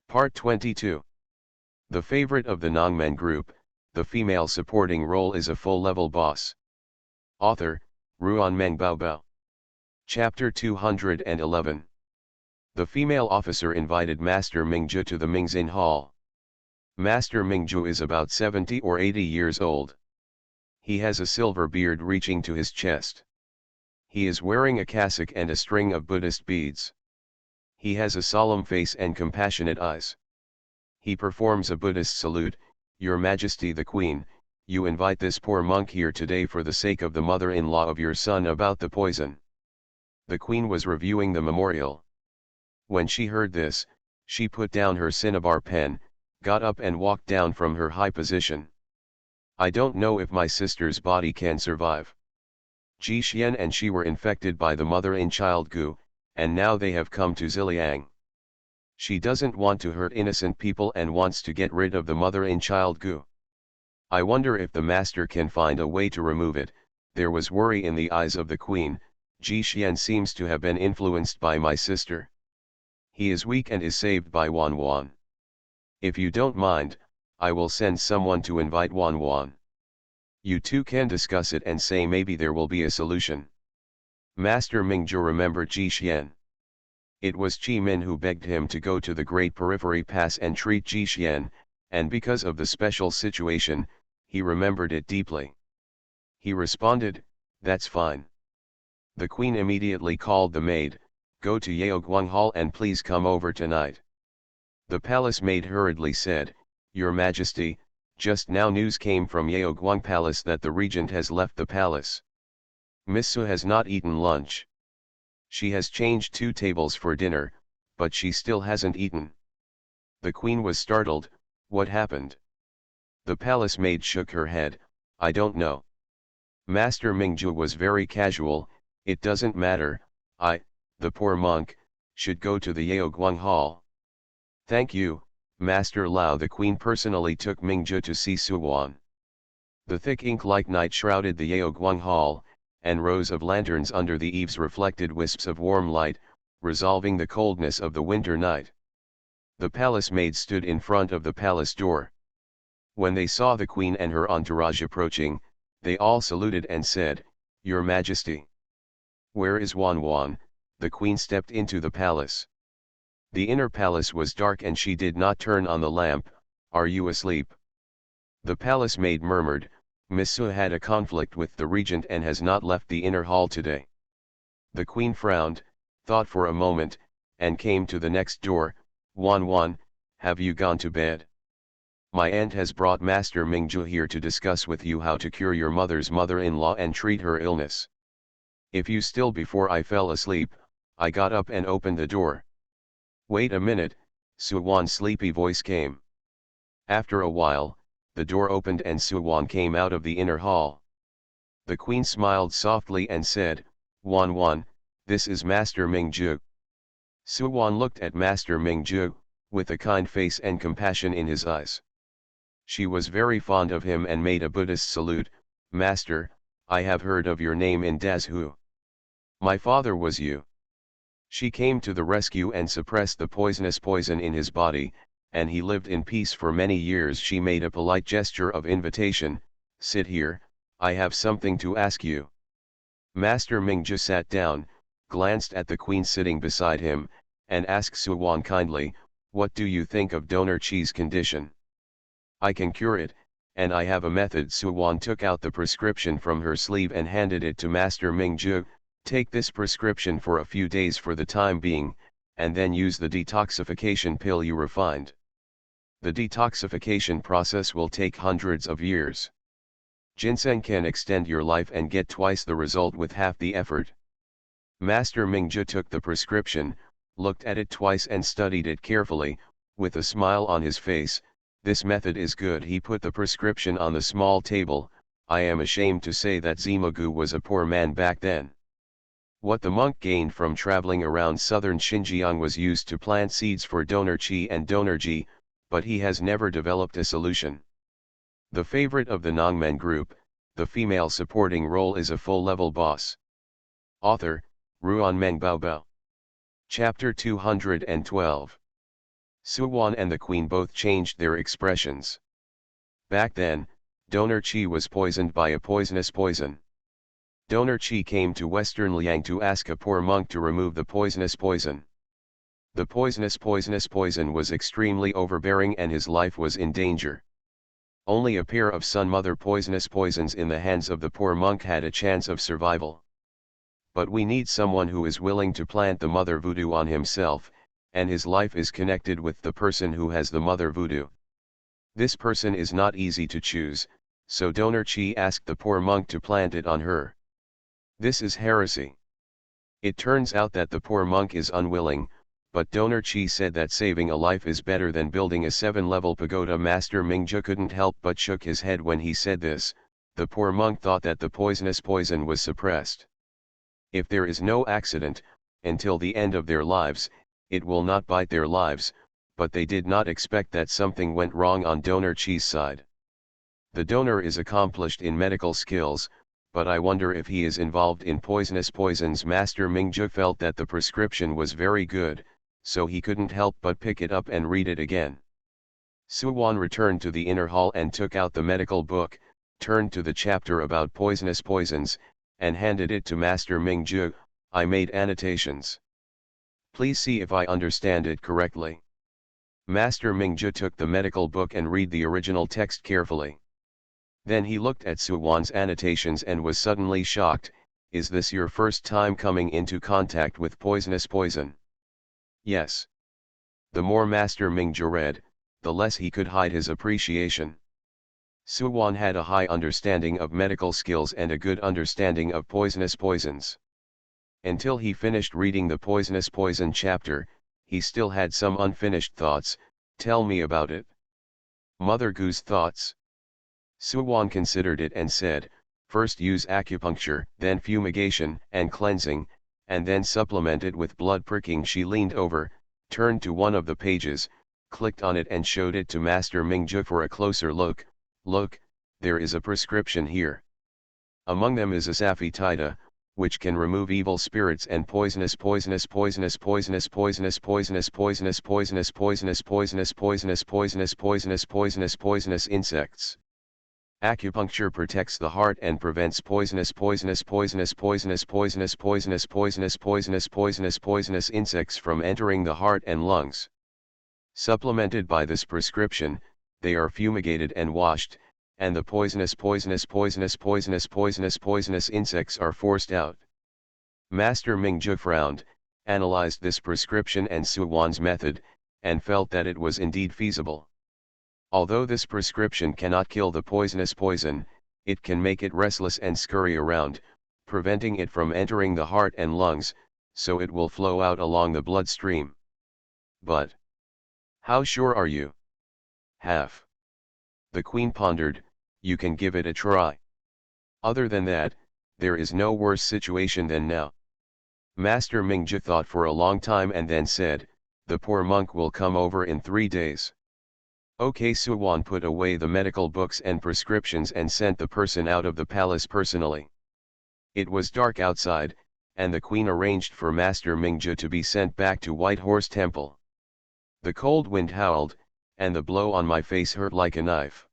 Part 22. The favorite of the Nongmen group, the female supporting role is a full-level boss. Author, Ruanmeng Baobao. Chapter 211. The female officer invited Master Mingju to the Mingzin Hall. Master Mingju is about 70 or 80 years old. He has a silver beard reaching to his chest. He is wearing a cassock and a string of Buddhist beads. He has a solemn face and compassionate eyes. He performs a Buddhist salute. Your Majesty the Queen, you invite this poor monk here today for the sake of the mother-in-law of your son about the poison. The Queen was reviewing the memorial. When she heard this, she put down her cinnabar pen, got up and walked down from her high position. I don't know if my sister's body can survive. Ji Xian and she were infected by the mother-in-child goo, and now they have come to Ziliang. She doesn't want to hurt innocent people and wants to get rid of the mother-in-child goo. I wonder if the master can find a way to remove it. There was worry in the eyes of the Queen. Ji Xian seems to have been influenced by my sister. He is weak and is saved by Wan Wan. If you don't mind, I will send someone to invite Wan Wan. You two can discuss it and say maybe there will be a solution. Master Mingzhu remembered Ji Xian. It was Qi Min who begged him to go to the Great Periphery Pass and treat Ji Xian, and because of the special situation, he remembered it deeply. He responded, "That's fine." The Queen immediately called the maid, "Go to Yaoguang Hall and please come over tonight." The palace maid hurriedly said, "Your Majesty, just now news came from Yaoguang Palace that the regent has left the palace. Miss Su has not eaten lunch. She has changed 2 tables for dinner, but she still hasn't eaten." The Queen was startled. What happened? The palace maid shook her head, "I don't know." Master Mingzhu was very casual, "It doesn't matter, the poor monk, should go to the Yaoguang Hall." "Thank you, Master Lao." The Queen personally took Mingzhu to see Suwan. The thick ink-like night shrouded the Yaoguang Hall, and rows of lanterns under the eaves reflected wisps of warm light, resolving the coldness of the winter night. The palace maid stood in front of the palace door. When they saw the Queen and her entourage approaching, they all saluted and said, "Your Majesty." "Where is Wan Wan?" The Queen stepped into the palace. The inner palace was dark and she did not turn on the lamp. "Are you asleep?" The palace maid murmured, "Miss Su had a conflict with the regent and has not left the inner hall today." The Queen frowned, thought for a moment, and came to the next door. "Wan Wan, have you gone to bed? My aunt has brought Master Mingzhu here to discuss with you how to cure your mother's mother-in-law and treat her illness. If you still before I fell asleep, I got up and opened the door." "Wait a minute," Suwan's sleepy voice came. After a while, the door opened and Suwan came out of the inner hall. The Queen smiled softly and said, "Wan Wan, this is Master Mingzhu." Suwan looked at Master Mingzhu, with a kind face and compassion in his eyes. She was very fond of him and made a Buddhist salute. "Master, I have heard of your name in Dazhu. My father was you." She came to the rescue and suppressed the poisonous poison in his body, and he lived in peace for many years. She made a polite gesture of invitation, "Sit here, I have something to ask you." Master Mingzhu sat down, glanced at the Queen sitting beside him, and asked Suwan kindly, "What do you think of Donor Chi's condition?" "I can cure it, and I have a method." Suwan took out the prescription from her sleeve and handed it to Master Mingzhu. "Take this prescription for a few days for the time being, and then use the detoxification pill you refined. The detoxification process will take hundreds of years. Ginseng can extend your life and get twice the result with half the effort." Master Mingzhu took the prescription, looked at it twice and studied it carefully, with a smile on his face. "This method is good." He put the prescription on the small table. "I am ashamed to say that Zimagu was a poor man back then. What the monk gained from traveling around southern Xinjiang was used to plant seeds for Donor Chi and Donor Ji, but he has never developed a solution." The favorite of the Nongmen group, the female supporting role is a full-level boss. Author, Ruanmeng Baobao. Chapter 212. Suwon and the queen both changed their expressions. Back then, Donor Chi was poisoned by a poisonous poison. Donor Chi came to Western Liang to ask a poor monk to remove the poisonous poison. The poisonous poison was extremely overbearing and his life was in danger. Only a pair of sun-mother poisonous poisons in the hands of the poor monk had a chance of survival. But we need someone who is willing to plant the mother voodoo on himself, and his life is connected with the person who has the mother voodoo. This person is not easy to choose, so Donor Chi asked the poor monk to plant it on her. This is heresy. It turns out that the poor monk is unwilling, but Donor Chi said that saving a life is better than building a 7-level pagoda. Master Mingju couldn't help but shook his head when he said this. The poor monk thought that the poisonous poison was suppressed. If there is no accident, until the end of their lives, it will not bite their lives, but they did not expect that something went wrong on Donor Chi's side. The donor is accomplished in medical skills, but I wonder if he is involved in poisonous poisons. Master Mingju felt that the prescription was very good, so he couldn't help but pick it up and read it again. Suwon returned to the inner hall and took out the medical book, turned to the chapter about poisonous poisons, and handed it to Master Mingju. I made annotations. Please see if I understand it correctly. Master Mingju took the medical book and read the original text carefully. Then he looked at Suwon's annotations and was suddenly shocked. Is this your first time coming into contact with poisonous poison? Yes. The more Master Mingju read, the less he could hide his appreciation. Suwon had a high understanding of medical skills and a good understanding of poisonous poisons. Until he finished reading the poisonous poison chapter, he still had some unfinished thoughts. Tell me about it. Mother Goose thoughts. Suwon considered it and said, first use acupuncture, then fumigation and cleansing, and then supplement it with blood pricking. She leaned over, turned to one of the pages, clicked on it and showed it to Master Mingju for a closer look. Look, there is a prescription here. Among them is a Safitida, which can remove evil spirits and poisonous insects. Acupuncture protects the heart and prevents poisonous insects from entering the heart and lungs. Supplemented by this prescription, they are fumigated and washed, and the poisonous insects are forced out. Master Mingju frowned, analyzed this prescription and Suwon's method, and felt that it was indeed feasible. Although this prescription cannot kill the poisonous poison, it can make it restless and scurry around, preventing it from entering the heart and lungs, so it will flow out along the bloodstream. But how sure are you? Half. The queen pondered. You can give it a try. Other than that, there is no worse situation than now. Master Mingju thought for a long time and then said, the poor monk will come over in 3 days. Okay. Suwon put away the medical books and prescriptions and sent the person out of the palace personally. It was dark outside, and the queen arranged for Master Mingju to be sent back to White Horse Temple. The cold wind howled, and the blow on my face hurt like a knife.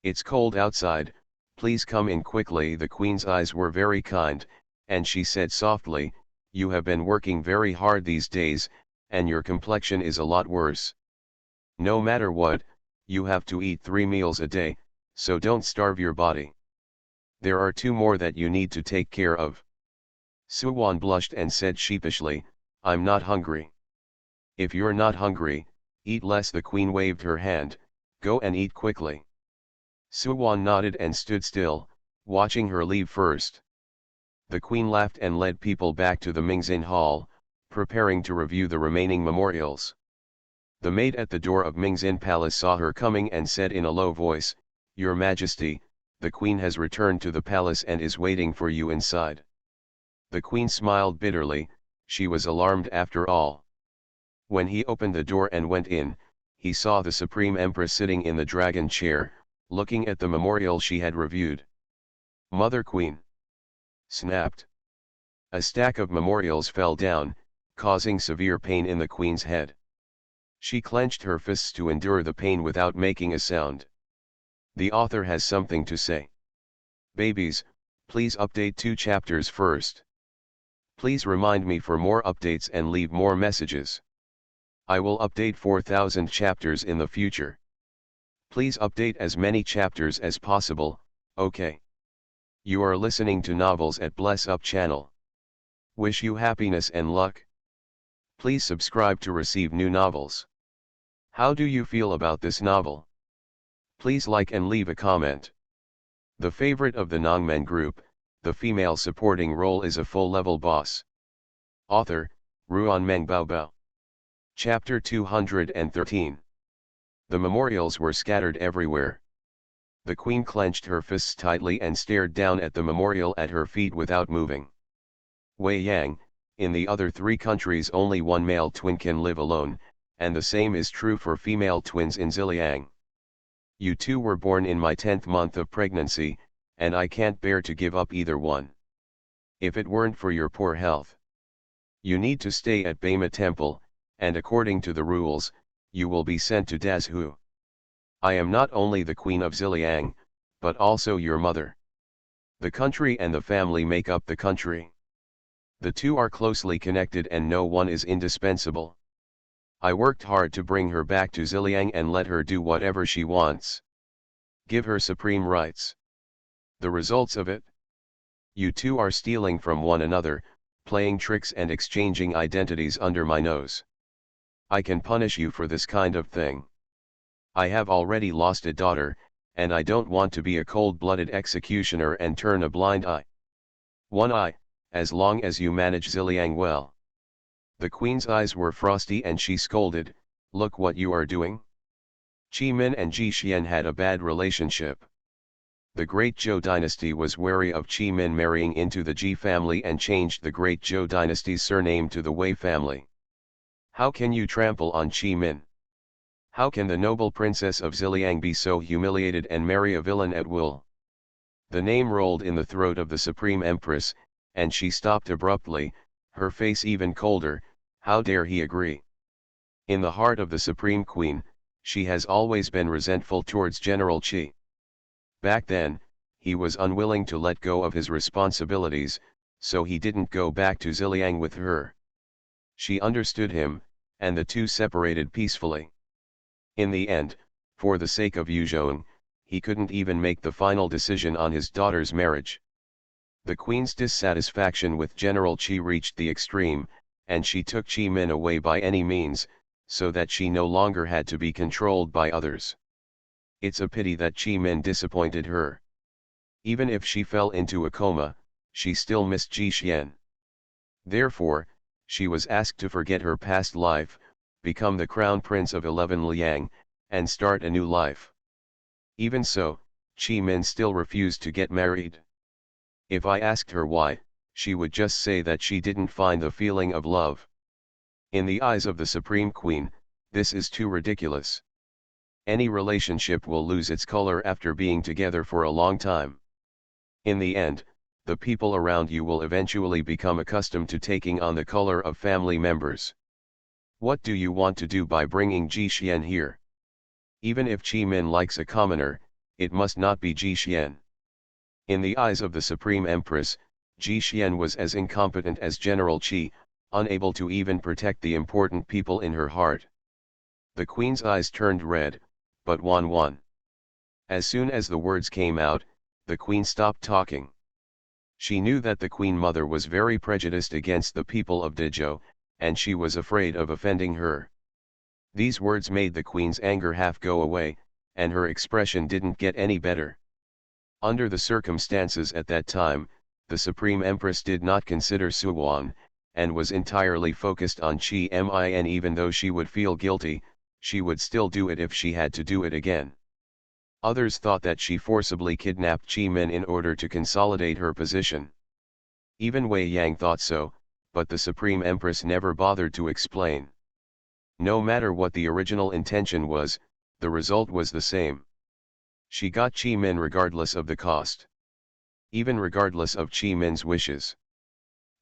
It's cold outside, please come in quickly. The queen's eyes were very kind, and she said softly, you have been working very hard these days, and your complexion is a lot worse. No matter what, you have to eat 3 meals a day, so don't starve your body. There are 2 more that you need to take care of. Suwon blushed and said sheepishly, I'm not hungry. If you're not hungry, eat less. The queen waved her hand, go and eat quickly. Suwon nodded and stood still, watching her leave first. The queen laughed and led people back to the Mingzin Hall, preparing to review the remaining memorials. The maid at the door of Mingzin Palace saw her coming and said in a low voice, Your Majesty, the queen has returned to the palace and is waiting for you inside. The queen smiled bitterly, she was alarmed after all. When he opened the door and went in, he saw the Supreme Empress sitting in the dragon chair, looking at the memorial she had reviewed. Mother Queen snapped. A stack of memorials fell down, causing severe pain in the queen's head. She clenched her fists to endure the pain without making a sound. The author has something to say. Babies, please update 2 chapters first. Please remind me for more updates and leave more messages. I will update 4,000 chapters in the future. Please update as many chapters as possible, okay? You are listening to Novels at Bless Up channel. Wish you happiness and luck. Please subscribe to receive new novels. How do you feel about this novel? Please like and leave a comment. The favorite of the Nongmen group, the female supporting role is a full-level boss. Author, Nongmen Bao. Chapter 213. The memorials were scattered everywhere. The queen clenched her fists tightly and stared down at the memorial at her feet without moving. Wei Yang, in the other 3 countries only one male twin can live alone, and the same is true for female twins in Ziliang. You 2 were born in my 10th month of pregnancy, and I can't bear to give up either one. If it weren't for your poor health. You need to stay at Bama Temple, and according to the rules, you will be sent to Dazhu. I am not only the queen of Ziliang, but also your mother. The country and the family make up the country. The 2 are closely connected and no one is indispensable. I worked hard to bring her back to Ziliang and let her do whatever she wants. Give her supreme rights. The results of it? You 2 are stealing from one another, playing tricks and exchanging identities under my nose. I can punish you for this kind of thing. I have already lost a daughter, and I don't want to be a cold-blooded executioner and turn a blind eye. One eye, as long as you manage Ziliang well. The queen's eyes were frosty and she scolded, look what you are doing. Qi Min and Ji Xian had a bad relationship. The Great Zhou dynasty was wary of Qi Min marrying into the Ji family and changed the Great Zhou dynasty's surname to the Wei family. How can you trample on Qi Min? How can the noble princess of Ziliang be so humiliated and marry a villain at will? The name rolled in the throat of the Supreme Empress, and she stopped abruptly, her face even colder. How dare he agree? In the heart of the Supreme Queen, she has always been resentful towards General Qi. Back then, he was unwilling to let go of his responsibilities, so he didn't go back to Ziliang with her. She understood him, and the 2 separated peacefully. In the end, for the sake of Yuzhong, he couldn't even make the final decision on his daughter's marriage. The queen's dissatisfaction with General Qi reached the extreme, and she took Qi Min away by any means, so that she no longer had to be controlled by others. It's a pity that Qi Min disappointed her. Even if she fell into a coma, she still missed Ji Xian. Therefore, she was asked to forget her past life, become the crown prince of 11 Liang, and start a new life. Even so, Qi Min still refused to get married. If I asked her why, she would just say that she didn't find the feeling of love. In the eyes of the Supreme Queen, this is too ridiculous. Any relationship will lose its color after being together for a long time. In the end, the people around you will eventually become accustomed to taking on the color of family members. What do you want to do by bringing Ji Xian here? Even if Qi Min likes a commoner, it must not be Ji Xian. In the eyes of the Supreme Empress, Ji Xian was as incompetent as General Qi, unable to even protect the important people in her heart. The queen's eyes turned red, but Wan. As soon as the words came out, the queen stopped talking. She knew that the queen mother was very prejudiced against the people of Dezhou, and she was afraid of offending her. These words made the queen's anger half go away, and her expression didn't get any better. Under the circumstances at that time, the Supreme Empress did not consider Suwan, and was entirely focused on Qi Min. Even though she would feel guilty, she would still do it if she had to do it again. Others thought that she forcibly kidnapped Qi Min in order to consolidate her position. Even Wei Yang thought so, but the Supreme Empress never bothered to explain. No matter what the original intention was, the result was the same. She got Qi Min regardless of the cost. Even regardless of Qi Min's wishes.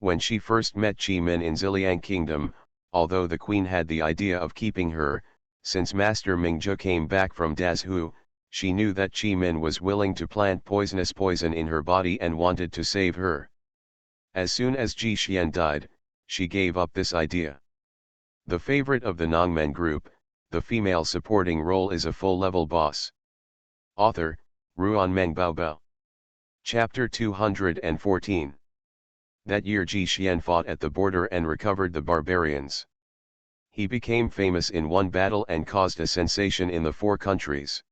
When she first met Qi Min in Ziliang Kingdom, although the queen had the idea of keeping her, since Master Mingzhu came back from Dazhu, she knew that Qi Min was willing to plant poisonous poison in her body and wanted to save her. As soon as Ji Xian died, she gave up this idea. The favorite of the Nongmen group, the female supporting role is a full-level boss. Author, Ruan Meng Baobao. Chapter 214. That year Ji Xian fought at the border and recovered the barbarians. He became famous in one battle and caused a sensation in the 4 countries.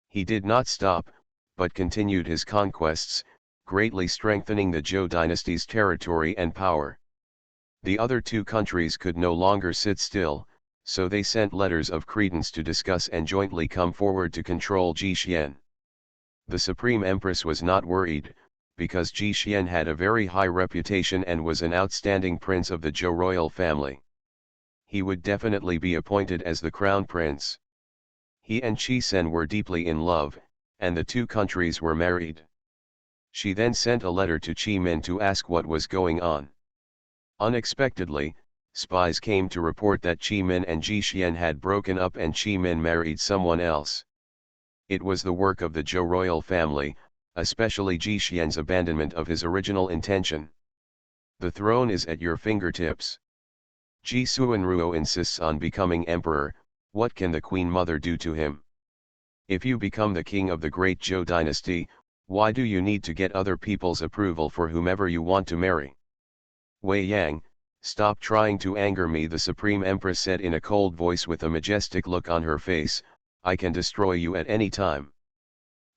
He did not stop, but continued his conquests, greatly strengthening the Zhou dynasty's territory and power. The other 2 countries could no longer sit still, so they sent letters of credence to discuss and jointly come forward to control Ji Xian. The Supreme Empress was not worried, because Ji Xian had a very high reputation and was an outstanding prince of the Zhou royal family. He would definitely be appointed as the crown prince. He and Qi Sen were deeply in love, and the 2 countries were married. She then sent a letter to Qi Min to ask what was going on. Unexpectedly, spies came to report that Qi Min and Ji Xian had broken up and Qi Min married someone else. It was the work of the Zhou royal family, especially Ji Xian's abandonment of his original intention. The throne is at your fingertips. Ji Xuanruo insists on becoming emperor. What can the queen mother do to him? If you become the king of the great Zhou dynasty, why do you need to get other people's approval for whomever you want to marry? Wei Yang, stop trying to anger me, the Supreme Empress said in a cold voice with a majestic look on her face. I can destroy you at any time.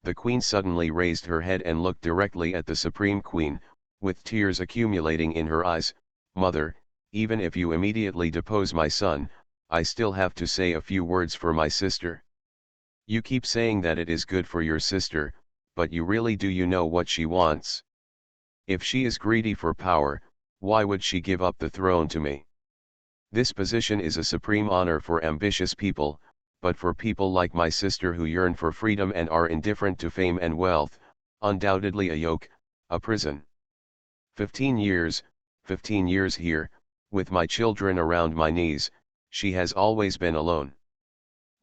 The queen suddenly raised her head and looked directly at the Supreme Queen, with tears accumulating in her eyes. Mother, even if you immediately depose my son, I still have to say a few words for my sister. You keep saying that it is good for your sister, but you really do know what she wants? If she is greedy for power, why would she give up the throne to me? This position is a supreme honor for ambitious people, but for people like my sister who yearn for freedom and are indifferent to fame and wealth, undoubtedly a yoke, a prison. 15 years here, with my children around my knees, she has always been alone.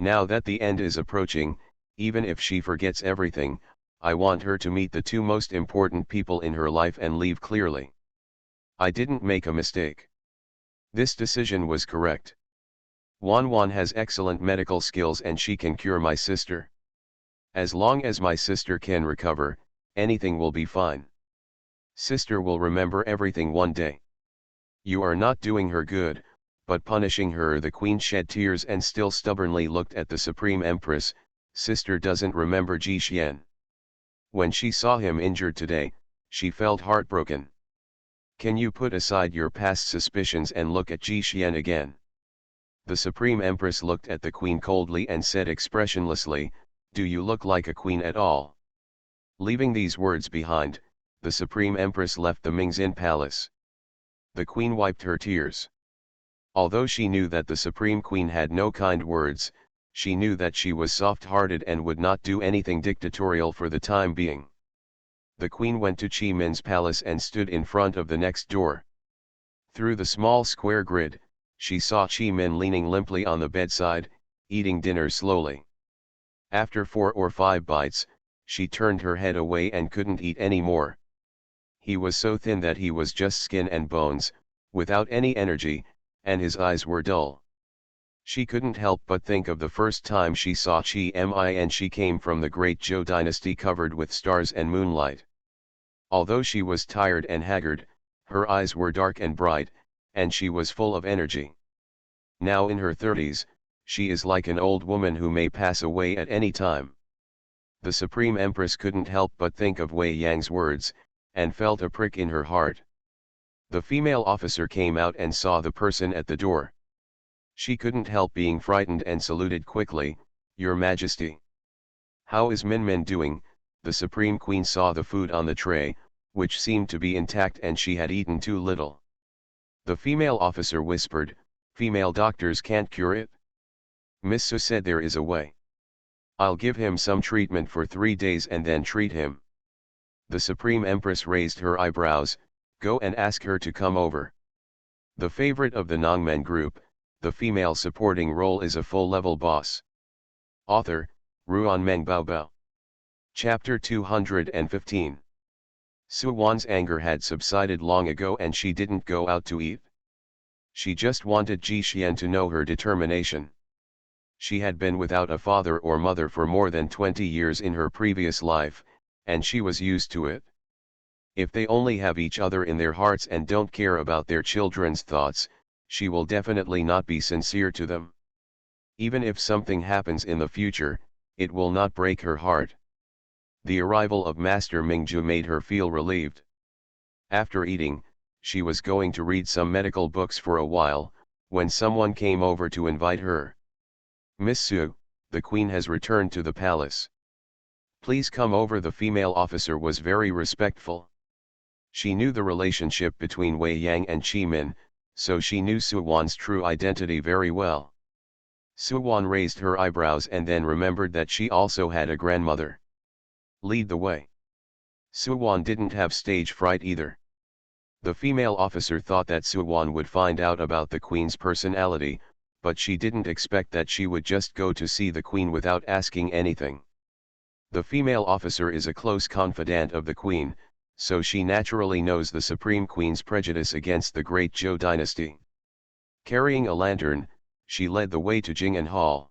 Now that the end is approaching, even if she forgets everything, I want her to meet the 2 most important people in her life and leave clearly. I didn't make a mistake. This decision was correct. Wan has excellent medical skills and she can cure my sister. As long as my sister can recover, anything will be fine. Sister will remember everything one day. You are not doing her good, but punishing her. The queen shed tears and still stubbornly looked at the Supreme Empress. Sister doesn't remember Ji Xian. When she saw him injured today, she felt heartbroken. Can you put aside your past suspicions and look at Ji Xian again? The Supreme Empress looked at the queen coldly and said expressionlessly, do you look like a queen at all? Leaving these words behind, the Supreme Empress left the Mingxin palace. The queen wiped her tears. Although she knew that the Supreme Queen had no kind words, she knew that she was soft-hearted and would not do anything dictatorial for the time being. The queen went to Qi Min's palace and stood in front of the next door. Through the small square grid, she saw Qi Min leaning limply on the bedside, eating dinner slowly. After 4 or 5 bites, she turned her head away and couldn't eat any more. He was so thin that he was just skin and bones, without any energy, and his eyes were dull. She couldn't help but think of the first time she saw Qi Mi, and she came from the great Zhou dynasty covered with stars and moonlight. Although she was tired and haggard, her eyes were dark and bright, and she was full of energy. Now in her 30s, she is like an old woman who may pass away at any time. The Supreme Empress couldn't help but think of Wei Yang's words, and felt a prick in her heart. The female officer came out and saw the person at the door. She couldn't help being frightened and saluted quickly, Your Majesty. How is Nongmen doing? The Supreme Queen saw the food on the tray, which seemed to be intact and she had eaten too little. The female officer whispered, Female doctors can't cure it? Miss Su said there is a way. I'll give him some treatment for 3 days and then treat him. The Supreme Empress raised her eyebrows, Go and ask her to come over. The favorite of the Nongmen group, the female supporting role is a full-level boss. Author, Ruan Meng Baobao. Chapter 215. Suwan's anger had subsided long ago and she didn't go out to eat. She just wanted Ji Xian to know her determination. She had been without a father or mother for more than 20 years in her previous life, and she was used to it. If they only have each other in their hearts and don't care about their children's thoughts, she will definitely not be sincere to them. Even if something happens in the future, it will not break her heart. The arrival of Master Mingju made her feel relieved. After eating, she was going to read some medical books for a while, when someone came over to invite her. "Miss Su, the queen has returned to the palace. Please come over." The female officer was very respectful. She knew the relationship between Wei Yang and Qi Min, so she knew Suwan's true identity very well. Suwan raised her eyebrows and then remembered that she also had a grandmother. "Lead the way." Suwan didn't have stage fright either. The female officer thought that Suwan would find out about the queen's personality, but she didn't expect that she would just go to see the queen without asking anything. The female officer is a close confidant of the queen, so she naturally knows the Supreme Queen's prejudice against the great Zhou dynasty. Carrying a lantern, she led the way to Jing'an Hall.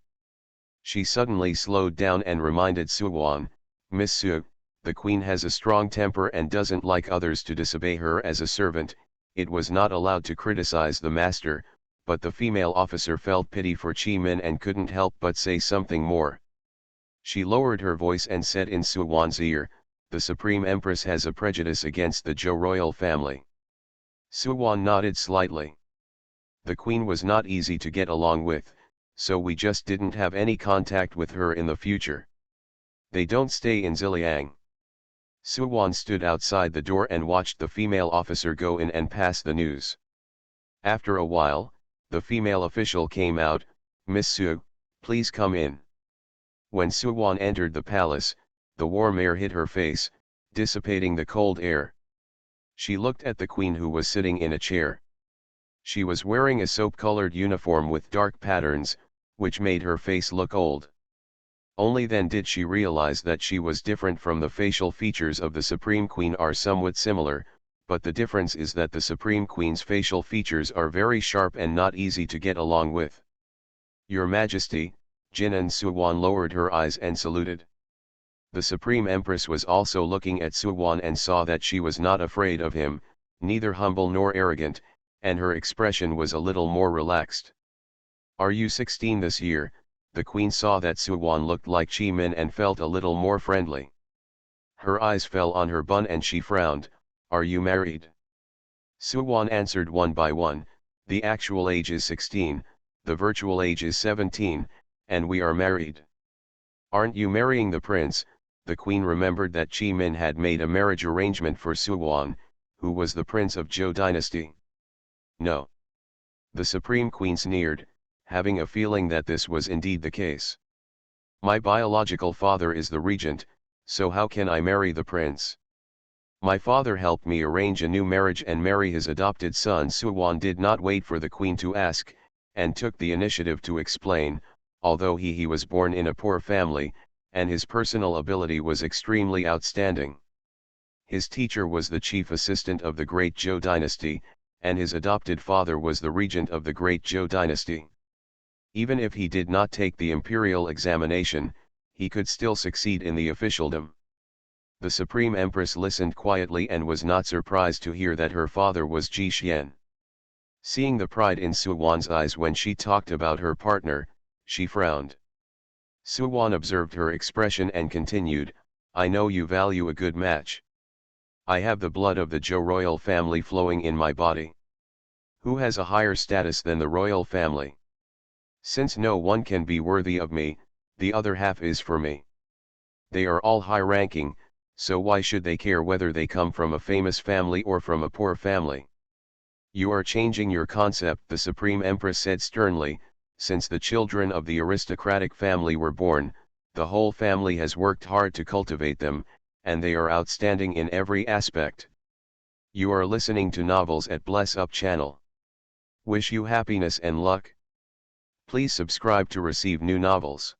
She suddenly slowed down and reminded Suwan, "Miss Su, the queen has a strong temper and doesn't like others to disobey her as a servant." It was not allowed to criticize the master, but the female officer felt pity for Qi Min and couldn't help but say something more. She lowered her voice and said in Suwan's ear, "The Supreme Empress has a prejudice against the Zhou royal family." Suwan nodded slightly. "The queen was not easy to get along with, so we just didn't have any contact with her in the future. They don't stay in Ziliang." Suwan stood outside the door and watched the female officer go in and pass the news. After a while, the female official came out, "Miss Su, please come in." When Suwan entered the palace, the warm air hit her face, dissipating the cold air. She looked at the queen who was sitting in a chair. She was wearing a soap-colored uniform with dark patterns, which made her face look old. Only then did she realize that she was different from the facial features of the Supreme Queen are somewhat similar, but the difference is that the Supreme Queen's facial features are very sharp and not easy to get along with. "Your Majesty," Jinan Suwan lowered her eyes and saluted. The Supreme Empress was also looking at Suwan and saw that she was not afraid of him, neither humble nor arrogant, and her expression was a little more relaxed. "Are you 16 this year?" The queen saw that Suwan looked like Qi Min and felt a little more friendly. Her eyes fell on her bun and she frowned. "Are you married?" Suwan answered one by one, "The actual age is 16, the virtual age is 17, and we are married." "Aren't you marrying the prince?" The queen remembered that Qi Min had made a marriage arrangement for Suwan, who was the prince of Zhou dynasty. "No." The Supreme Queen sneered, having a feeling that this was indeed the case. "My biological father is the regent, so how can I marry the prince? My father helped me arrange a new marriage and marry his adopted son." Suwan did not wait for the queen to ask, and took the initiative to explain. Although he was born in a poor family, and his personal ability was extremely outstanding. His teacher was the chief assistant of the great Zhou dynasty, and his adopted father was the regent of the great Zhou dynasty. Even if he did not take the imperial examination, he could still succeed in the officialdom. The Supreme Empress listened quietly and was not surprised to hear that her father was Ji Xian. Seeing the pride in Suwan's eyes when she talked about her partner, she frowned. Suwan observed her expression and continued, "I know you value a good match. I have the blood of the Zhou royal family flowing in my body. Who has a higher status than the royal family? Since no one can be worthy of me, the other half is for me. They are all high-ranking, so why should they care whether they come from a famous family or from a poor family?" "You are changing your concept," the Supreme Empress said sternly. "Since the children of the aristocratic family were born, the whole family has worked hard to cultivate them, and they are outstanding in every aspect. You are listening to novels at Bless Up channel. Wish you happiness and luck. Please subscribe to receive new novels.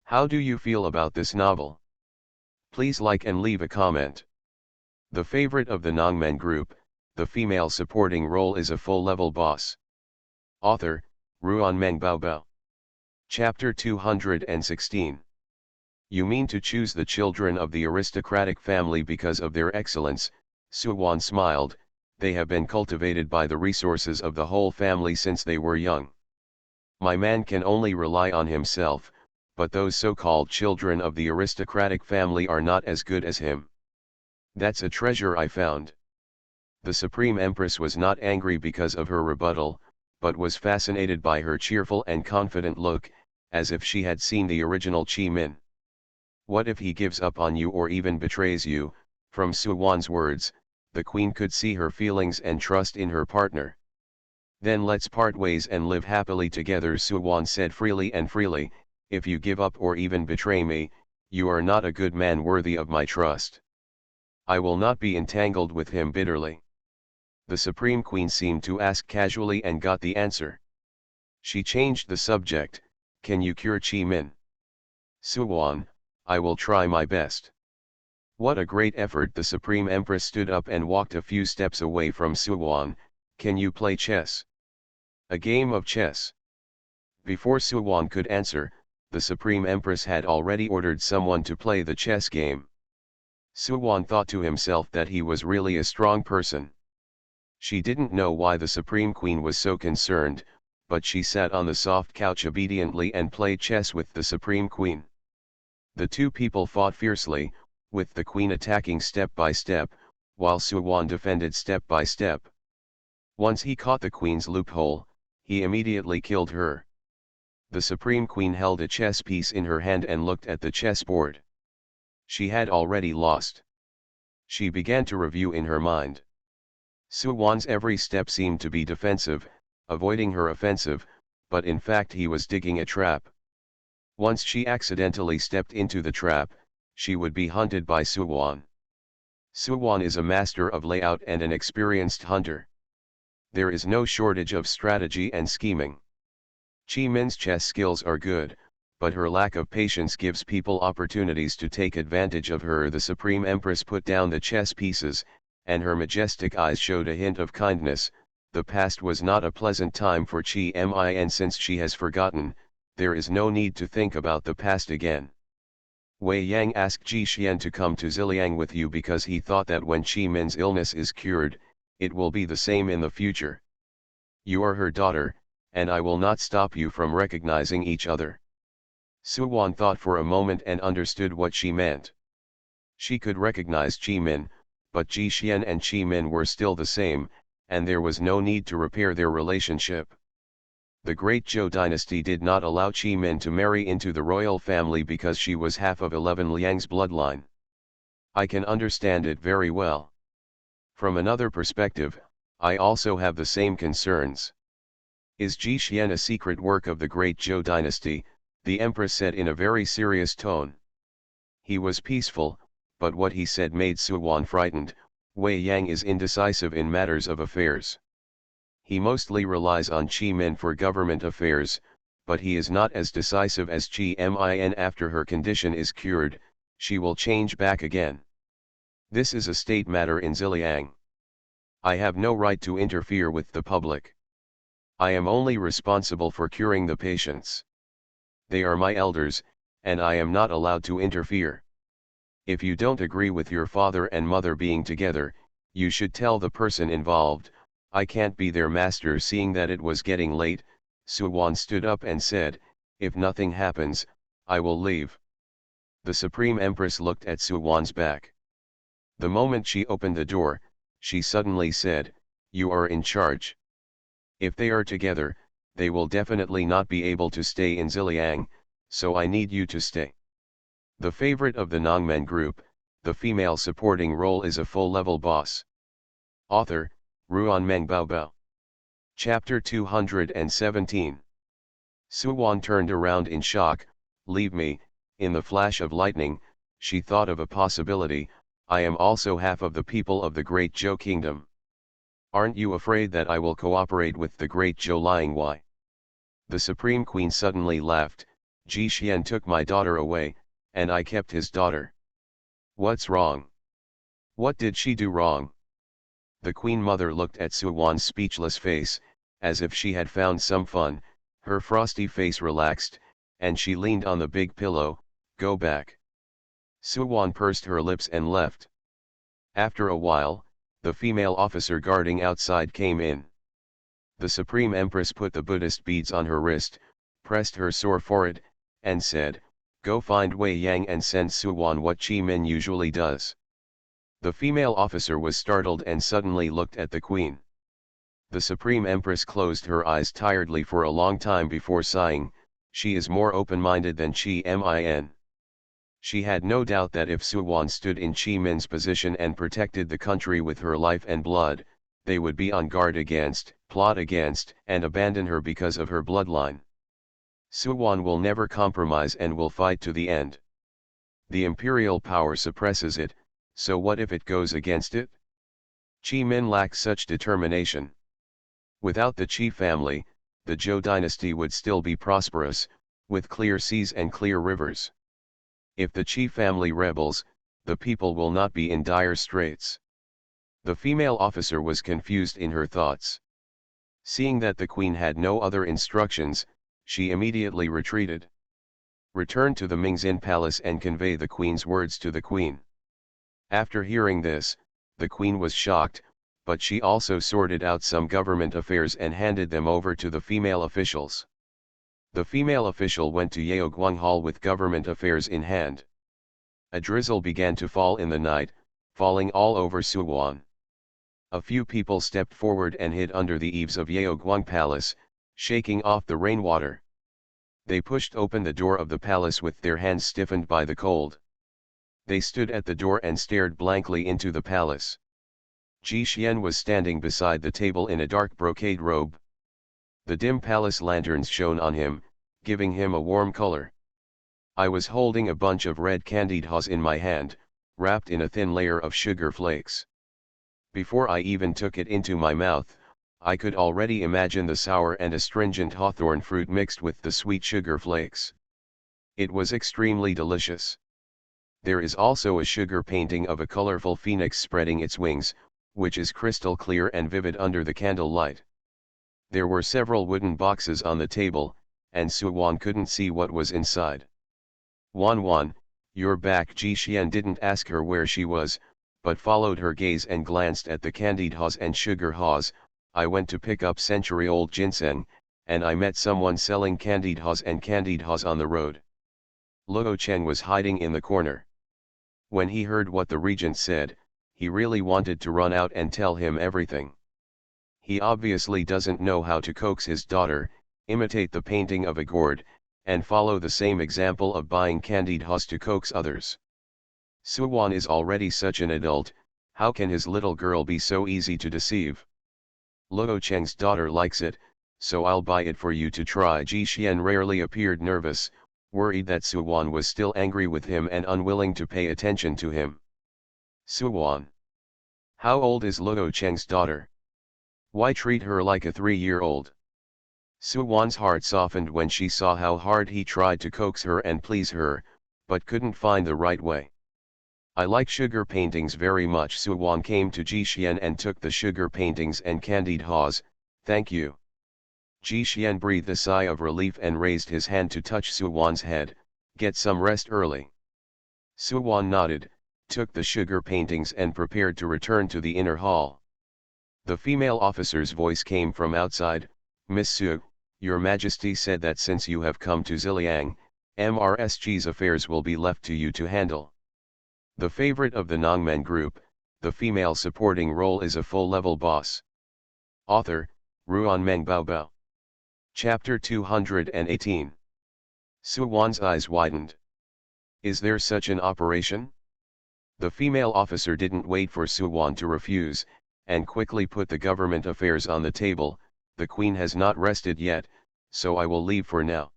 How do you feel about this novel? Please like and leave a comment. The favorite of the Nongmen group, the female supporting role is a full-level boss. Author, Ruan Meng Bao. Chapter 216. You mean to choose the children of the aristocratic family because of their excellence? Suwon smiled. They have been cultivated by the resources of the whole family since they were young. My man can only rely on himself, but those so-called children of the aristocratic family are not as good as him. That's a treasure I found. The Supreme Empress was not angry because of her rebuttal, but was fascinated by her cheerful and confident look, as if she had seen the original Chi Min. What if he gives up on you or even betrays you? From Suwon's words, the queen could see her feelings and trust in her partner. Then let's part ways and live happily together, Suwon said freely. If you give up or even betray me, you are not a good man worthy of my trust. I will not be entangled with him bitterly. The Supreme Queen seemed to ask casually and got the answer. She changed the subject. Can you cure Chi Min? Suwon, I will try my best. What a great effort! The Supreme Empress stood up and walked a few steps away from Suwon. Can you play chess? A game of chess. Before Suwon could answer, the Supreme Empress had already ordered someone to play the chess game. Suwon thought to himself that he was really a strong person. She didn't know why the Supreme Queen was so concerned, but she sat on the soft couch obediently and played chess with the Supreme Queen. The two people fought fiercely, with the Queen attacking step by step, while Suwon defended step by step. Once he caught the Queen's loophole, he immediately killed her. The Supreme Queen held a chess piece in her hand and looked at the chessboard. She had already lost. She began to review in her mind. Suwon's every step seemed to be defensive, avoiding her offensive, but in fact he was digging a trap. Once she accidentally stepped into the trap, she would be hunted by Suwon. Suwon is a master of layout and an experienced hunter. There is no shortage of strategy and scheming. Chi Min's chess skills are good, but her lack of patience gives people opportunities to take advantage of her. The Supreme Empress put down the chess pieces, and her majestic eyes showed a hint of kindness. The past was not a pleasant time for Chi Min. Since she has forgotten, there is no need to think about the past again. Wei Yang asked Ji Xian to come to Ziliang with you because he thought that when Chi Min's illness is cured, it will be the same in the future. You are her daughter, and I will not stop you from recognizing each other. Suwon thought for a moment and understood what she meant. She could recognize Chi Min, but Ji Xian and Chi Min were still the same, and there was no need to repair their relationship. The Great Zhou dynasty did not allow Chi Min to marry into the royal family because she was half of 11 Liang's bloodline. I can understand it very well. From another perspective, I also have the same concerns. Is Ji Xian a secret work of the Great Zhou dynasty? The Empress said in a very serious tone. He was peaceful, but what he said made Suwon frightened. Wei Yang is indecisive in matters of affairs. He mostly relies on Chi Min for government affairs, but he is not as decisive as Chi Min. After her condition is cured, she will change back again. This is a state matter in Ziliang. I have no right to interfere with the public. I am only responsible for curing the patients. They are my elders, and I am not allowed to interfere. If you don't agree with your father and mother being together, you should tell the person involved. I can't be their master. Seeing that it was getting late, Suwon stood up and said, if nothing happens, I will leave. The Supreme Empress looked at Suwon's back. The moment she opened the door, she suddenly said, you are in charge. If they are together, they will definitely not be able to stay in Ziliang, so I need you to stay. The favorite of the Nongmen group, the female supporting role is a full-level boss. Author, Ruan Meng Bao. Chapter 217. Suwon turned around in shock. Leave me. In the flash of lightning, she thought of a possibility. I am also half of the people of the Great Zhou Kingdom. Aren't you afraid that I will cooperate with the great Zhou Liangwei? The Supreme Queen suddenly laughed. Ji Xian took my daughter away, and I kept his daughter. What's wrong? What did she do wrong? The Queen Mother looked at Suwan's speechless face, as if she had found some fun. Her frosty face relaxed, and she leaned on the big pillow. Go back. Suwan pursed her lips and left. After a while, the female officer guarding outside came in. The Supreme Empress put the Buddhist beads on her wrist, pressed her sore forehead, and said, "Go find Wei Yang and send Suwan what Qi Min usually does." The female officer was startled and suddenly looked at the queen. The Supreme Empress closed her eyes tiredly for a long time before sighing. She is more open-minded than Qi Min. She had no doubt that if Suwan stood in Qi Min's position and protected the country with her life and blood, they would be on guard against, plot against, and abandon her because of her bloodline. Suwan will never compromise and will fight to the end. The imperial power suppresses it, so what if it goes against it? Qi Min lacks such determination. Without the Qi family, the Zhou dynasty would still be prosperous, with clear seas and clear rivers. If the Qi family rebels, the people will not be in dire straits. The female officer was confused in her thoughts. Seeing that the queen had no other instructions, she immediately retreated. Return to the Mingxin palace and convey the queen's words to the queen. After hearing this, the queen was shocked, but she also sorted out some government affairs and handed them over to the female officials. The female official went to Yaoguang Hall with government affairs in hand. A drizzle began to fall in the night, falling all over Suwan. A few people stepped forward and hid under the eaves of Yaoguang Palace, shaking off the rainwater. They pushed open the door of the palace with their hands stiffened by the cold. They stood at the door and stared blankly into the palace. Ji Xian was standing beside the table in a dark brocade robe. The dim palace lanterns shone on him, giving him a warm color. I was holding a bunch of red candied haws in my hand, wrapped in a thin layer of sugar flakes. Before I even took it into my mouth, I could already imagine the sour and astringent hawthorn fruit mixed with the sweet sugar flakes. It was extremely delicious. There is also a sugar painting of a colorful phoenix spreading its wings, which is crystal clear and vivid under the candle light. There were several wooden boxes on the table, and Suwan couldn't see what was inside. "Wan Wan, you're back." Ji Xian didn't ask her where she was, but followed her gaze and glanced at the candied haws and sugar haws. "I went to pick up century-old ginseng, and I met someone selling candied haws on the road." Luo Cheng was hiding in the corner. When he heard what the regent said, he really wanted to run out and tell him everything. He obviously doesn't know how to coax his daughter, imitate the painting of a gourd, and follow the same example of buying candied haws to coax others. Suwan is already such an adult, how can his little girl be so easy to deceive? Luo Cheng's daughter likes it, so I'll buy it for you to try. Ji Xian rarely appeared nervous, worried that Suwan was still angry with him and unwilling to pay attention to him. Suwan. How old is Luo Cheng's daughter? Why treat her like a 3-year-old? Suwan's heart softened when she saw how hard he tried to coax her and please her, but couldn't find the right way. "I like sugar paintings very much." Suwan came to Ji Xian and took the sugar paintings and candied haws. "Thank you." Ji Xian breathed a sigh of relief and raised his hand to touch Suwan's head. "Get some rest early." Suwan nodded, took the sugar paintings and prepared to return to the inner hall. The female officer's voice came from outside. "Miss Su, Your Majesty said that since you have come to Ziliang, MRSG's affairs will be left to you to handle." The favorite of the Nongmen group, the female supporting role is a full-level boss. Author, Ruan Meng Baobao. Chapter 218. Suwan's eyes widened. Is there such an operation? The female officer didn't wait for Suwan to refuse, and quickly put the government affairs on the table. "The queen has not rested yet, so I will leave for now."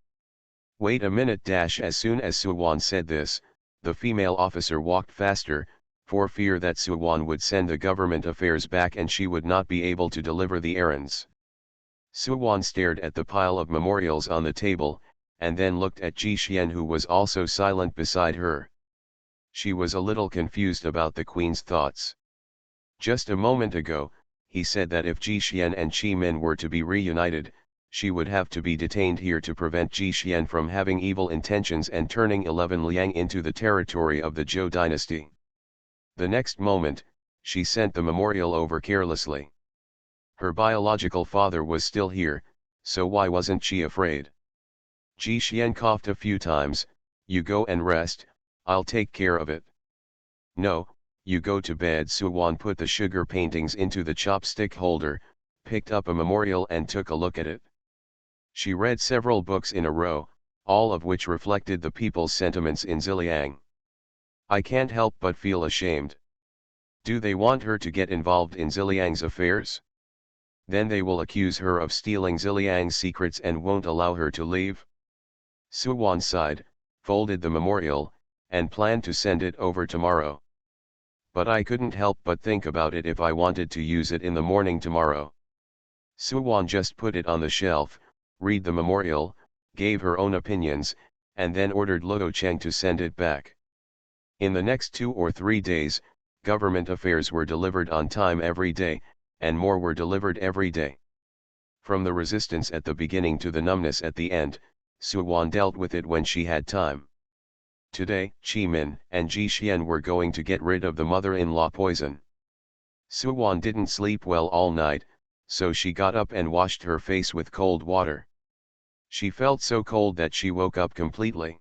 "Wait a minute." As soon as Suwan said this, the female officer walked faster, for fear that Suwon would send the government affairs back and she would not be able to deliver the errands. Suwon stared at the pile of memorials on the table, and then looked at Ji Xian, who was also silent beside her. She was a little confused about the queen's thoughts. Just a moment ago, he said that if Ji Xian and Qi Min were to be reunited, she would have to be detained here to prevent Ji Xian from having evil intentions and turning 11 Liang into the territory of the Zhou dynasty. The next moment, she sent the memorial over carelessly. Her biological father was still here, so why wasn't she afraid? Ji Xian coughed a few times. You go and rest, I'll take care of it. No, you go to bed. Suwon put the sugar paintings into the chopstick holder, picked up a memorial and took a look at it. She read several books in a row, all of which reflected the people's sentiments in Ziliang. I can't help but feel ashamed. Do they want her to get involved in Ziliang's affairs? Then they will accuse her of stealing Ziliang's secrets and won't allow her to leave. Suwon sighed, folded the memorial, and planned to send it over tomorrow. But I couldn't help but think about it if I wanted to use it in the morning tomorrow. Suwon just put it on the shelf, read the memorial, gave her own opinions, and then ordered Luo Cheng to send it back. In the next 2 or 3 days, government affairs were delivered on time every day, and more were delivered every day. From the resistance at the beginning to the numbness at the end, Suwon dealt with it when she had time. Today, Qi Min and Ji Xian were going to get rid of the mother-in-law poison. Suwon didn't sleep well all night, so she got up and washed her face with cold water. She felt so cold that she woke up completely.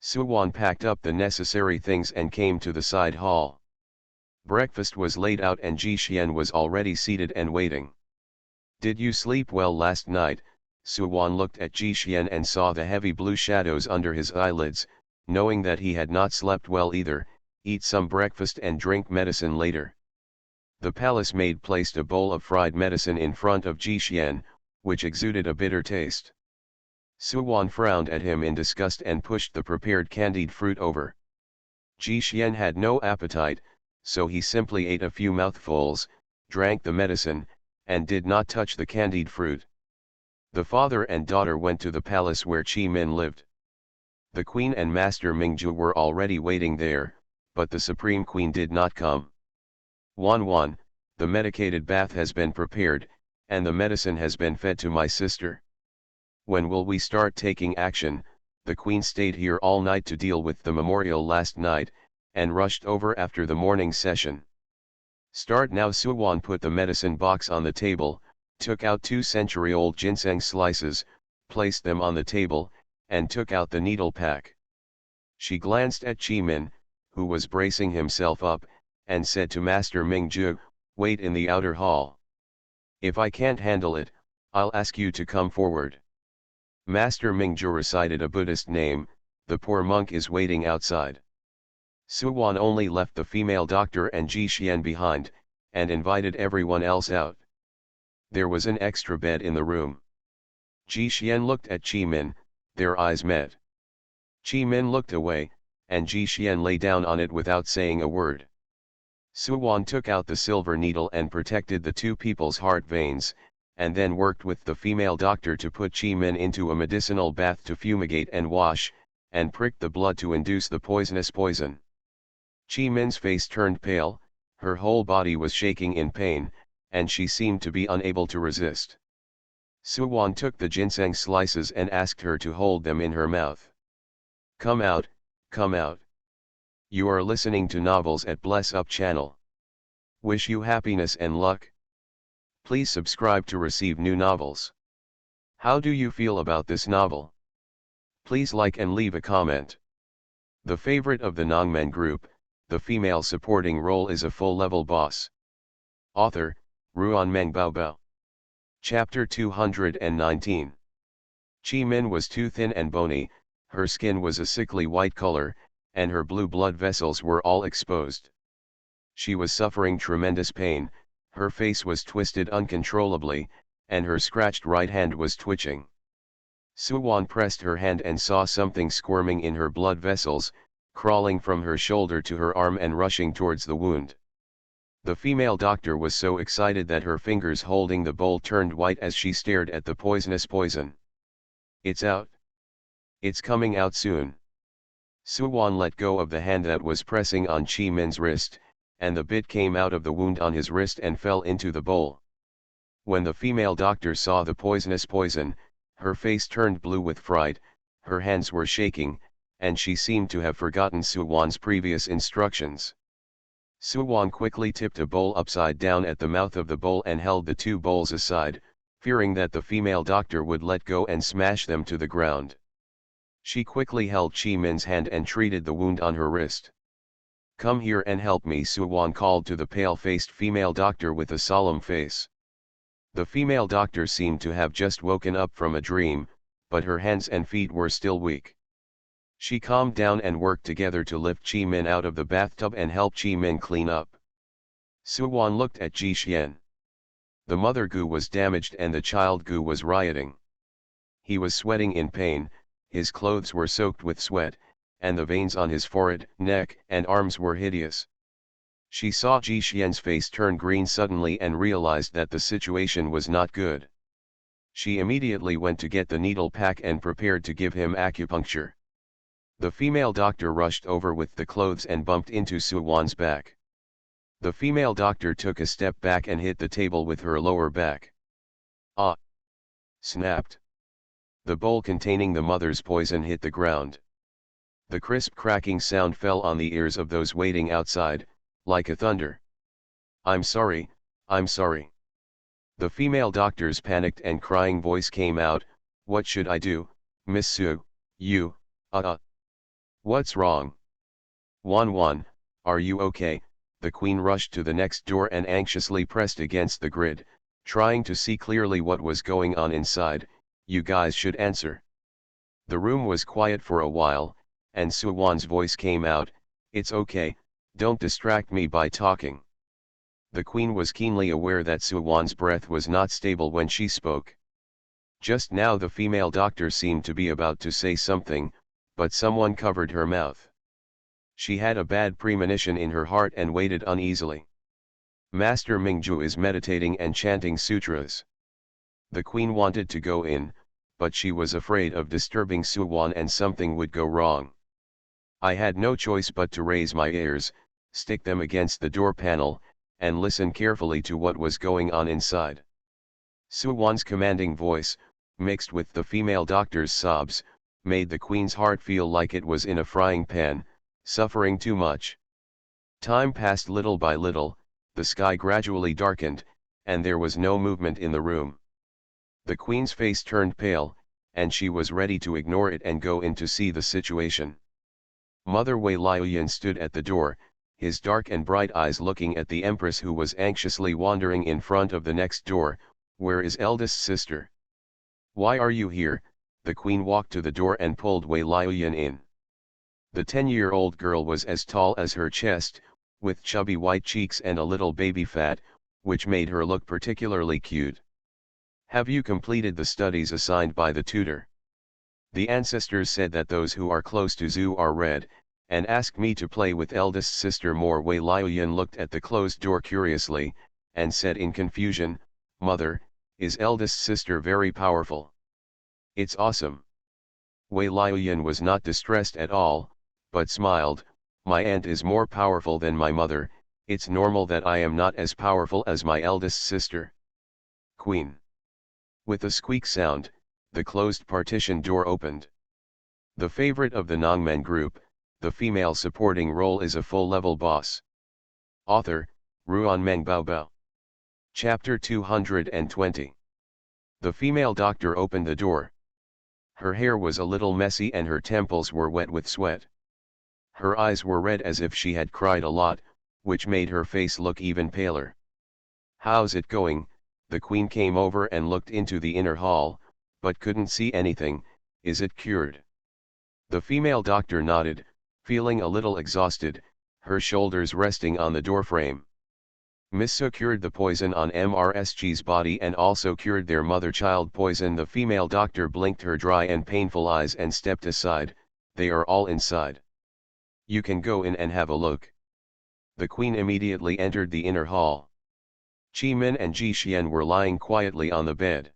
Suwon packed up the necessary things and came to the side hall. Breakfast was laid out and Ji Xian was already seated and waiting. Did you sleep well last night? Suwon looked at Ji Xian and saw the heavy blue shadows under his eyelids, knowing that he had not slept well either. Eat some breakfast and drink medicine later. The palace maid placed a bowl of fried medicine in front of Ji Xian, which exuded a bitter taste. Suwon frowned at him in disgust and pushed the prepared candied fruit over. Ji Xian had no appetite, so he simply ate a few mouthfuls, drank the medicine, and did not touch the candied fruit. The father and daughter went to the palace where Qi Min lived. The queen and Master Mingju were already waiting there, but the Supreme Queen did not come. Wan, the medicated bath has been prepared, and the medicine has been fed to my sister. When will we start taking action? The queen stayed here all night to deal with the memorial last night, and rushed over after the morning session. Start now. Suwon put the medicine box on the table, took out 2-century-old ginseng slices, placed them on the table, and took out the needle pack. She glanced at Qi Min, who was bracing himself up, and said to Master Mingju, wait in the outer hall. If I can't handle it, I'll ask you to come forward. Master Mingju recited a Buddhist name. The poor monk is waiting outside. Suwon only left the female doctor and Ji Xian behind, and invited everyone else out. There was an extra bed in the room. Ji Xian looked at Qi Min, their eyes met. Qi Min looked away, and Ji Xian lay down on it without saying a word. Suwon took out the silver needle and protected the two people's heart veins, and then worked with the female doctor to put Qi Min into a medicinal bath to fumigate and wash, and prick the blood to induce the poisonous poison. Qi Min's face turned pale, her whole body was shaking in pain, and she seemed to be unable to resist. Suwon took the ginseng slices and asked her to hold them in her mouth. Come out, come out. You are listening to novels at Bless Up channel. Wish you happiness and luck. Please subscribe to receive new novels. How do you feel about this novel? Please like and leave a comment. The favorite of the Nongmen group, the female supporting role is a full-level boss. Author, Ruanmeng Baobao. Chapter 219. Qi Min was too thin and bony, her skin was a sickly white color, and her blue blood vessels were all exposed. She was suffering tremendous pain, her face was twisted uncontrollably, and her scratched right hand was twitching. Suwon pressed her hand and saw something squirming in her blood vessels, crawling from her shoulder to her arm and rushing towards the wound. The female doctor was so excited that her fingers holding the bowl turned white as she stared at the poisonous poison. "It's out. It's coming out soon." Suwon let go of the hand that was pressing on Chi Min's wrist, and the bit came out of the wound on his wrist and fell into the bowl. When the female doctor saw the poisonous poison, her face turned blue with fright, her hands were shaking, and she seemed to have forgotten Suwon's previous instructions. Suwon quickly tipped a bowl upside down at the mouth of the bowl and held the two bowls aside, fearing that the female doctor would let go and smash them to the ground. She quickly held Chi Min's hand and treated the wound on her wrist. "Come here and help me," Suwon called to the pale-faced female doctor with a solemn face. The female doctor seemed to have just woken up from a dream, but her hands and feet were still weak. She calmed down and worked together to lift Chi Min out of the bathtub and help Chi Min clean up. Suwon looked at Ji Xian. The mother goo was damaged and the child goo was rioting. He was sweating in pain, his clothes were soaked with sweat, and the veins on his forehead, neck, and arms were hideous. She saw Ji Xian's face turn green suddenly and realized that the situation was not good. She immediately went to get the needle pack and prepared to give him acupuncture. The female doctor rushed over with the clothes and bumped into Suwon's back. The female doctor took a step back and hit the table with her lower back. "Ah!" snapped. The bowl containing the mother's poison hit the ground. The crisp cracking sound fell on the ears of those waiting outside, like a thunder. I'm sorry." The female doctor's panicked and crying voice came out, "What should I do, Miss Su, you, What's wrong? Wan, are you okay?" The queen rushed to the next door and anxiously pressed against the grid, trying to see clearly what was going on inside. "You guys should answer." The room was quiet for a while, and Suwon's voice came out, "It's okay, don't distract me by talking." The queen was keenly aware that Suwon's breath was not stable when she spoke. Just now the female doctor seemed to be about to say something, but someone covered her mouth. She had a bad premonition in her heart and waited uneasily. Master Mingju is meditating and chanting sutras. The queen wanted to go in, but she was afraid of disturbing Suwon and something would go wrong. I had no choice but to raise my ears, stick them against the door panel, and listen carefully to what was going on inside. Suwon's commanding voice, mixed with the female doctor's sobs, made the queen's heart feel like it was in a frying pan, suffering too much. Time passed little by little, the sky gradually darkened, and there was no movement in the room. The queen's face turned pale, and she was ready to ignore it and go in to see the situation. Mother Wei Liuyan stood at the door, his dark and bright eyes looking at the empress who was anxiously wandering in front of the next door. "Where is eldest sister? Why are you here?" The queen walked to the door and pulled Wei Liuyan in. The 10-year-old girl was as tall as her chest, with chubby white cheeks and a little baby fat, which made her look particularly cute. "Have you completed the studies assigned by the tutor? The ancestors said that those who are close to Zhu are red, and asked me to play with eldest sister more." Wei Liuyan looked at the closed door curiously, and said in confusion, "Mother, is eldest sister very powerful?" "It's awesome." Wei Liuyan was not distressed at all, but smiled. "My aunt is more powerful than my mother, it's normal that I am not as powerful as my eldest sister." Queen. With a squeak sound, the closed partition door opened. The favorite of the Nongmen group, the female supporting role is a full-level boss. Author, Ruan Meng Baobao. Chapter 220. The female doctor opened the door. Her hair was a little messy and her temples were wet with sweat. Her eyes were red as if she had cried a lot, which made her face look even paler. "How's it going?" The queen came over and looked into the inner hall, but couldn't see anything. "Is it cured?" The female doctor nodded, feeling a little exhausted, her shoulders resting on the doorframe. "Missa cured the poison on MRSG's body and also cured their mother-child poison." The female doctor blinked her dry and painful eyes and stepped aside. "They are all inside." You can go in and have a look. The queen immediately entered the inner hall. Qi Min and Ji Xian were lying quietly on the bed.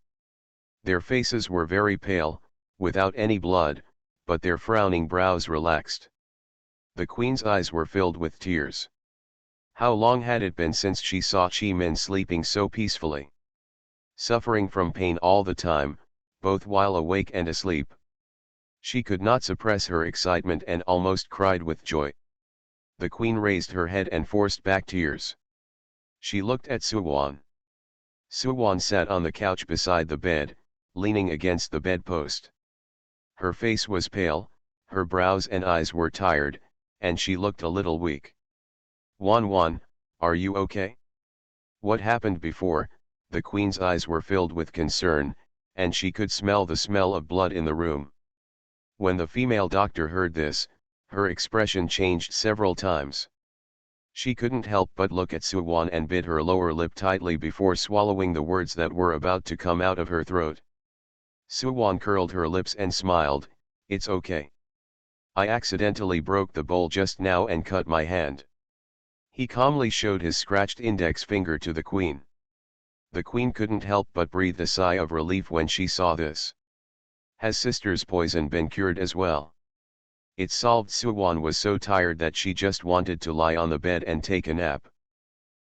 Their faces were very pale, without any blood, but their frowning brows relaxed. The queen's eyes were filled with tears. How long had it been since she saw Qi Min sleeping so peacefully? Suffering from pain all the time, both while awake and asleep. She could not suppress her excitement and almost cried with joy. The queen raised her head and forced back tears. She looked at Suwan. Suwan sat on the couch beside the bed, leaning against the bedpost. Her face was pale, her brows and eyes were tired, and she looked a little weak. Wan Wan, are you okay? What happened before? The queen's eyes were filled with concern, and she could smell the smell of blood in the room. When the female doctor heard this, her expression changed several times. She couldn't help but look at Suwan and bit her lower lip tightly before swallowing the words that were about to come out of her throat. Suwan curled her lips and smiled, "It's okay. I accidentally broke the bowl just now and cut my hand." He calmly showed his scratched index finger to the queen. The queen couldn't help but breathe a sigh of relief when she saw this. Has sister's poison been cured as well? It solved. Suwan was so tired that she just wanted to lie on the bed and take a nap.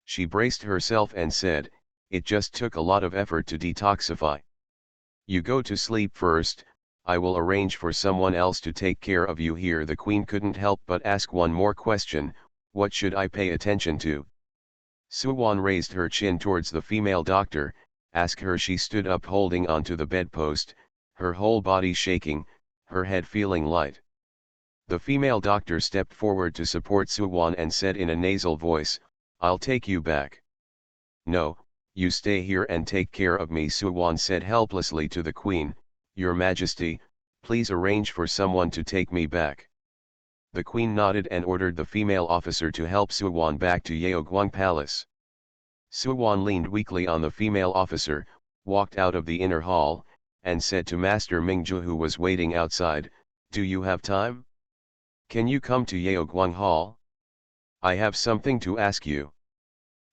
She braced herself and said, "It just took a lot of effort to detoxify. You go to sleep first, I will arrange for someone else to take care of you here." The queen couldn't help but ask one more question, "What should I pay attention to?" Suwan raised her chin towards the female doctor, asked her. She stood up holding onto the bedpost, her whole body shaking, her head feeling light. The female doctor stepped forward to support Suwan and said in a nasal voice, "I'll take you back." "No, you stay here and take care of me," Suwan said helplessly to the queen. "Your Majesty, please arrange for someone to take me back." The queen nodded and ordered the female officer to help Suwan back to Yeoguang Palace. Suwan leaned weakly on the female officer, walked out of the inner hall, and said to Master Mingzhu, who was waiting outside, "Do you have time? Can you come to Yeoguang Hall? I have something to ask you."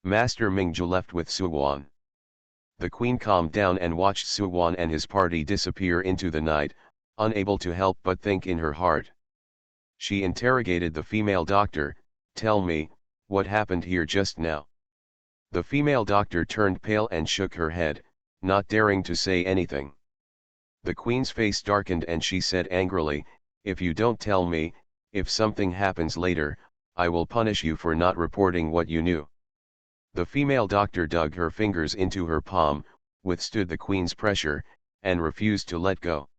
Master Mingzhu left with Suwan. The queen calmed down and watched Suwan and his party disappear into the night, unable to help but think in her heart. She interrogated the female doctor, "Tell me, what happened here just now?" The female doctor turned pale and shook her head, not daring to say anything. The queen's face darkened and she said angrily, "If you don't tell me, if something happens later, I will punish you for not reporting what you knew." The female doctor dug her fingers into her palm, withstood the queen's pressure, and refused to let go.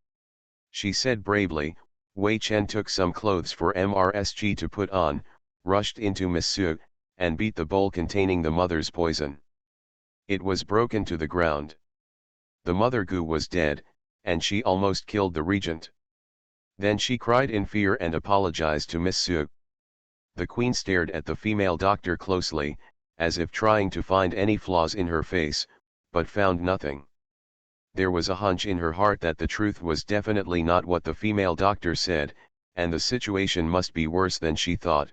She said bravely, "Wei Chen took some clothes for MRSG to put on, rushed into Monsieur, and beat the bowl containing the mother's poison. It was broken to the ground. The mother Gu was dead, and she almost killed the regent. Then she cried in fear and apologized to Monsieur." The queen stared at the female doctor closely, as if trying to find any flaws in her face, but found nothing. There was a hunch in her heart that the truth was definitely not what the female doctor said, and the situation must be worse than she thought.